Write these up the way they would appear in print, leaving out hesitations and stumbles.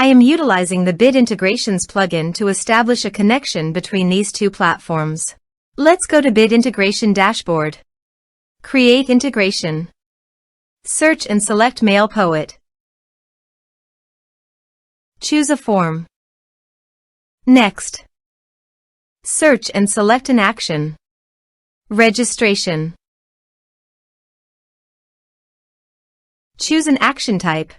I am utilizing the Bit Integrations plugin to establish a connection between these two platforms. Let's go to Bit Integration Dashboard. Create integration. Search and select MailPoet. Choose a form. Next. Search and select an action. Registration. Choose an action type.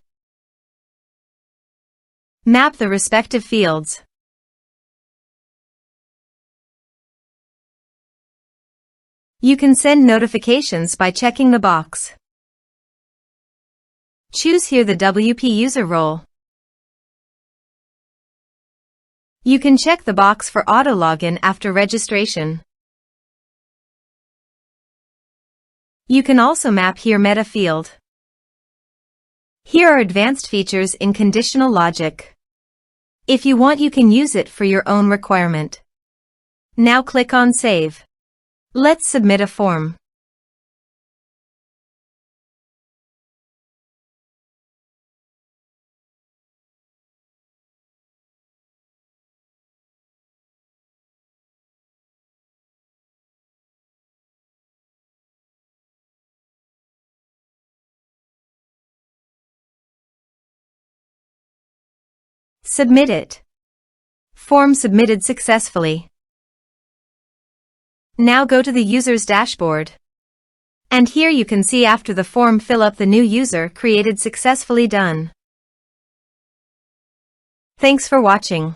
Map the respective fields. You can send notifications by checking the box. Choose here the WP user role. You can check the box for auto login after registration. You can also map here meta field. Here are advanced features in conditional logic. If you want, you can use it for your own requirement. Now click on Save. Let's submit a form. Submit it. Form submitted successfully. Now go to the user's dashboard. And here you can see after the form fill up the new user created successfully done. Thanks for watching.